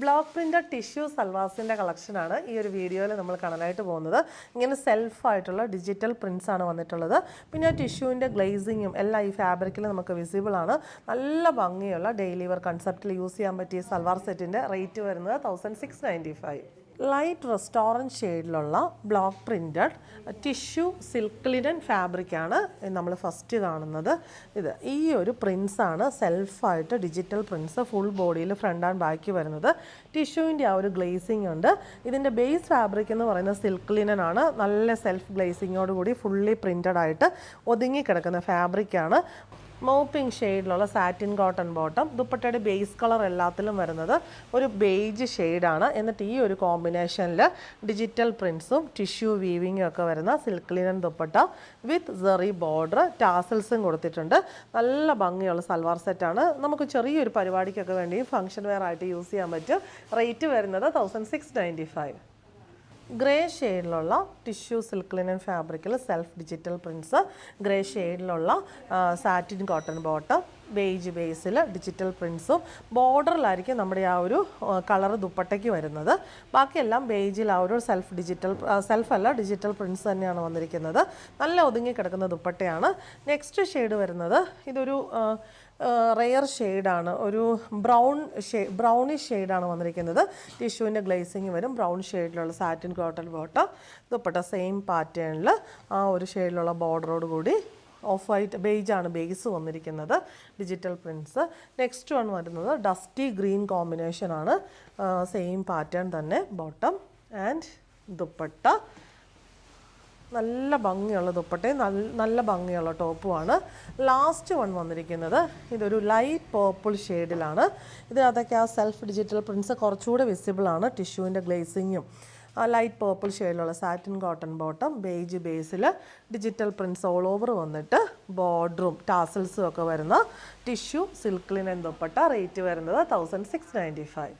Block printed tissue സൽവാസിൻ്റെ കളക്ഷനാണ് ഈ ഒരു വീഡിയോയിൽ നമ്മൾ കാണാനായിട്ട് പോകുന്നത്. ഇങ്ങനെ സെൽഫായിട്ടുള്ള ഡിജിറ്റൽ പ്രിൻസ് ആണ് വന്നിട്ടുള്ളത്. പിന്നെ ടിഷ്യൂവിൻ്റെ ഗ്ലേസിങ്ങും എല്ലാം ഈ ഫാബ്രിക്കിൽ നമുക്ക് വിസിബിൾ ആണ്. നല്ല ഭംഗിയുള്ള ഡെയിലി വെയർ കൺസെപ്റ്റിൽ യൂസ് ചെയ്യാൻ പറ്റിയ സൽവാർ സെറ്റിൻ്റെ റേറ്റ് വരുന്നത് 1695. ലൈറ്റ് റെസ്റ്റോറൻറ്റ് ഷെയ്ഡിലുള്ള block printed tissue silk linen ഫാബ്രിക്കാണ് നമ്മൾ ഫസ്റ്റ് കാണുന്നത്. ഈ ഒരു പ്രിൻസാണ് സെൽഫായിട്ട് ഡിജിറ്റൽ പ്രിൻസ് ഫുൾ ബോഡിയിൽ ഫ്രണ്ട് ആൻഡ് ബാക്ക് വരുന്നത്. ടിഷ്യൂവിൻ്റെ ആ ഒരു ഗ്ലേസിംഗ് ഉണ്ട്. ഇതിൻ്റെ ബേസ് ഫാബ്രിക് എന്ന് പറയുന്നത് സിൽക്ക് ലിനൻ ആണ്. നല്ല സെൽഫ് ഗ്ലേസിങ്ങോട് കൂടി ഫുള്ളി പ്രിൻ്റഡ് ആയിട്ട് ഒതുങ്ങിക്കിടക്കുന്ന ഫാബ്രിക്കാണ്. മോപ്പിംഗ് ഷെയ്ഡിലുള്ള സാറ്റിൻ കോട്ടൺ ബോട്ടം. ദുപ്പട്ടയുടെ ബേസ് കളർ എല്ലാത്തിലും വരുന്നത് ഒരു ബേജ് ഷെയ്ഡാണ്. എന്നിട്ട് ഈ ഒരു കോമ്പിനേഷനിൽ ഡിജിറ്റൽ പ്രിൻസും ടിഷ്യൂ വീവിങ്ങും ഒക്കെ വരുന്ന സിൽക്ക് ലിനൻ ദുപ്പട്ട വിത്ത് സെറി ബോർഡർ ടാസൽസും കൊടുത്തിട്ടുണ്ട്. നല്ല ഭംഗിയുള്ള സൽവാർ സെറ്റാണ്. നമുക്ക് ചെറിയൊരു പരിപാടിക്കൊക്കെ വേണ്ടി ഫംഗ്ഷൻ വെയർ ആയിട്ട് യൂസ് ചെയ്യാൻ പറ്റും. റേറ്റ് വരുന്നത് 1695. ഗ്രേ ഷെയ്ഡിലുള്ള ടിഷ്യൂ സിൽക്ക് ലിനൻ ഫാബ്രിക്കിൽ സെൽഫ് ഡിജിറ്റൽ പ്രിൻസ്. ഗ്രേ ഷെയ്ഡിലുള്ള സാറ്റിൻ കോട്ടൺ ബോട്ടം. ബേജ് ബേസിൽ ഡിജിറ്റൽ പ്രിൻസും ബോർഡറിലായിരിക്കും നമ്മുടെ ആ ഒരു കളർ ദുപ്പട്ടയ്ക്ക് വരുന്നത്. ബാക്കിയെല്ലാം ബേജിൽ ആ ഒരു ഡിജിറ്റൽ പ്രിൻസ് തന്നെയാണ് വന്നിരിക്കുന്നത്. നല്ല ഒതുങ്ങി കിടക്കുന്ന ദുപ്പട്ടയാണ്. നെക്സ്റ്റ് ഷെയ്ഡ് വരുന്നത് ഇതൊരു റെയർ ഷെയ്ഡാണ്. ഒരു ബ്രൗണിഷ് ഷെയ്ഡാണ് വന്നിരിക്കുന്നത്. ടിഷ്യൂവിൻ്റെ ഗ്ലേസിങ് വരും. ബ്രൗൺ ഷെയ്ഡിലുള്ള satin cotton bottom. Dupatta same പാറ്റേണിൽ ആ ഒരു ഷെയ്ഡിലുള്ള ബോർഡറോട് കൂടി ഓഫ് വൈറ്റ് ബേജാണ് ബേസ് വന്നിരിക്കുന്നത്. Digital prints. നെക്സ്റ്റ് വൺ വരുന്നത് ഡസ്റ്റി ഗ്രീൻ കോമ്പിനേഷനാണ്. സെയിം പാറ്റേൺ തന്നെ ബോട്ടം ആൻഡ് ദുപ്പട്ട. നല്ല ഭംഗിയുള്ള ദുപ്പട്ടയും നല്ല ഭംഗിയുള്ള ടോപ്പുമാണ്. ലാസ്റ്റ് വൺ വന്നിരിക്കുന്നത് ഇതൊരു ലൈറ്റ് പേർപ്പിൾ ഷെയ്ഡിലാണ്. ഇതിനകത്തൊക്കെ ആ സെൽഫ് ഡിജിറ്റൽ പ്രിൻസ് കുറച്ചുകൂടെ വിസിബിൾ ആണ്. ടിഷ്യൂവിൻ്റെ ഗ്ലേസിങ്ങും ലൈറ്റ് പേർപ്പിൾ ഷെയ്ഡിലുള്ള സാറ്റിൻ കോട്ടൺ ബോട്ടം. ബേജ് ബേസിൽ ഡിജിറ്റൽ പ്രിൻസ് ഓൾ ഓവർ വന്നിട്ട് ബോർഡറും ടാസൽസും ഒക്കെ വരുന്ന tissue silk linen dupatta. Rate വരുന്നത് 1695.